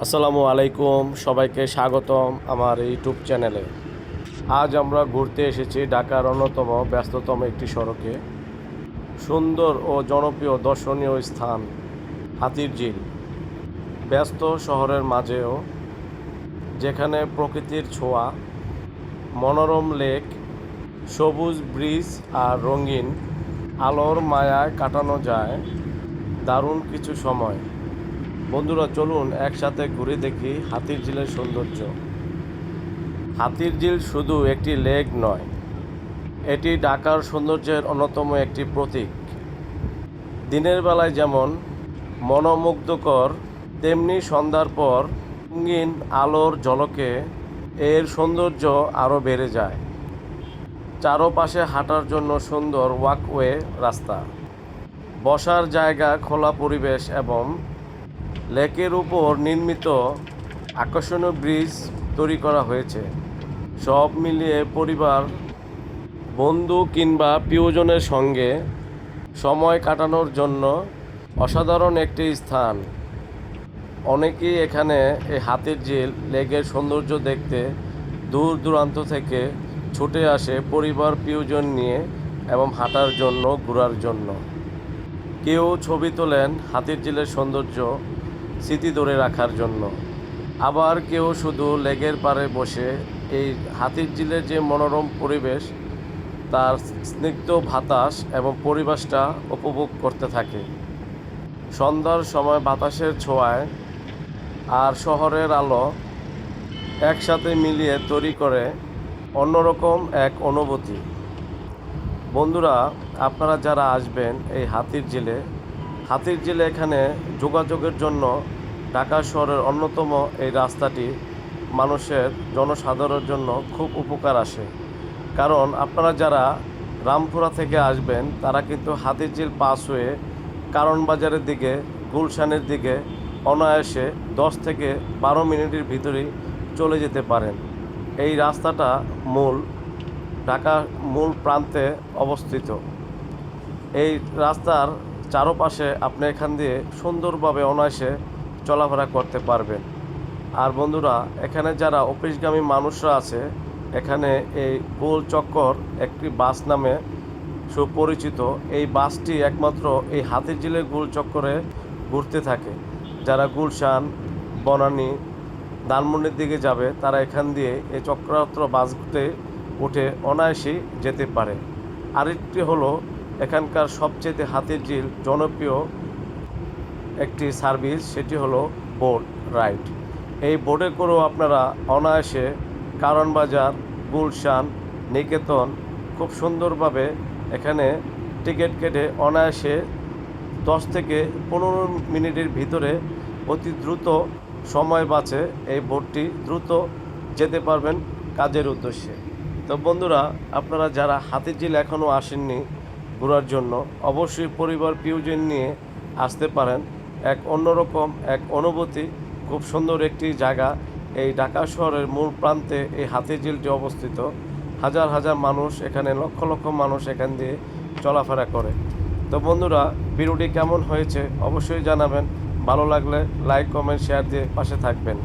আসসালামু আলাইকুম, সবাইকে স্বাগতম আমার ইউটিউব চ্যানেলে। আজ আমরা ঘুরতে এসেছি ঢাকার অন্যতম ব্যস্ততম একটি সড়কে। সুন্দর ও জনপ্রিয় দর্শনীয় স্থান হাতিরঝিল। ব্যস্ত শহরের মাঝেও যেখানে প্রকৃতির ছোঁয়া, মনোরম লেক, সবুজ ব্রিজ আর রঙিন আলোর মায়ায় কাটানো যায় দারুণ কিছু সময়। বন্ধুরা, চলুন একসাথে ঘুরে দেখি হাতিরঝিলের সৌন্দর্য। হাতিরঝিল শুধু একটি লেক নয়, এটি ঢাকার সৌন্দর্যের অন্যতম একটি প্রতীক। দিনের বেলায় যেমন মনোমুগ্ধকর, তেমনি সন্ধ্যার পর রঙিন আলোর ঝলকে এর সৌন্দর্য আরও বেড়ে যায়। চারপাশে হাঁটার জন্য সুন্দর ওয়াকওয়ে রাস্তা, বসার জায়গা, খোলা পরিবেশ এবং লেকের উপর নির্মিত আকর্ষণীয় ব্রিজ তৈরি করা হয়েছে। সব মিলিয়ে পরিবার, বন্ধু কিংবা প্রিয়জনের সঙ্গে সময় কাটানোর জন্য অসাধারণ একটি স্থান। অনেকেই এখানে এই হাতিরঝিল লেকের সৌন্দর্য দেখতে দূর দূরান্ত থেকে ছুটে আসে পরিবার প্রিয়জন নিয়ে এবং হাঁটার জন্য, ঘোরার জন্য। কেউ ছবি তোলেন হাতিরঝিলের সৌন্দর্য স্মৃতি ধরে রাখার জন্য, আবার কেউ শুধু লেকের পাড়ে বসে এই হাতিরঝিলের যে মনোরম পরিবেশ, তার স্নিগ্ধ বাতাস এবং পরিবেশটা উপভোগ করতে থাকে। সন্ধ্যার সময় বাতাসের ছোঁয়ায় আর শহরের আলো একসাথে মিলিয়ে তৈরি করে অন্যরকম এক অনুভূতি। বন্ধুরা, আপনারা যারা আসবেন এই হাতিরঝিলে এখানে যোগাযোগের জন্য ঢাকা শহরের অন্যতম এই রাস্তাটি মানুষের, জনসাধারণের জন্য খুব উপকার আসে। কারণ আপনারা যারা রামপুরা থেকে আসবেন তারা কিন্তু হাতিরঝিল পাস হয়ে কারণ বাজারের দিকে, গুলশানের দিকে অনায়াসে 10 থেকে 12 মিনিটের ভিতরেই চলে যেতে পারেন। এই রাস্তাটা ঢাকা মূল প্রান্তে অবস্থিত। এই রাস্তার চারপাশে আপনি এখান দিয়ে সুন্দরভাবে অনায়াসে চলাফেরা করতে পারবেন। আর বন্ধুরা, এখানে যারা অফিসগামী মানুষরা আছে, এখানে এই গোল চক্কর একটি বাস নামে সুপরিচিত। এই বাসটি একমাত্র এই হাতিরঝিলের গোল চক্করে ঘুরতে থাকে। যারা গুলশান, বনানী, ধানমন্ডির দিকে যাবে তারা এখান দিয়ে এই চক্রাত্র বাসগুলোতে উঠে অনায়াসেই যেতে পারে। আরেকটি হলো এখানকার সবচেয়ে হাতিরঝিল জনপ্রিয় একটি সার্ভিস, সেটি হলো বোট রাইড। এই বোটে করেও আপনারা অনায়াসে কারণ বাজার, গুলশান, নিকেতন খুব সুন্দরভাবে এখানে টিকিট কেটে অনায়াসে 10 থেকে 15 মিনিটের ভিতরে অতি দ্রুত সময় বাঁচে এই বোটটি দ্রুত যেতে পারবেন কাজের উদ্দেশ্যে। তো বন্ধুরা, আপনারা যারা হাতিরঝিল এখনও আসেননি ঘোরার জন্য, অবশ্যই পরিবার প্রিয়জন নিয়ে আসতে পারেন। এক অন্যরকম এক অনুভূতি, খুব সুন্দর একটি জায়গা। এই ঢাকা শহরের মূল প্রান্তে এই হাতিরঝিলটি অবস্থিত। হাজার হাজার মানুষ এখানে, লক্ষ লক্ষ মানুষ এখান দিয়ে চলাফেরা করে। তো বন্ধুরা, ভিডিওটি কেমন হয়েছে অবশ্যই জানাবেন। ভালো লাগলে লাইক, কমেন্ট, শেয়ার দিয়ে পাশে থাকবেন।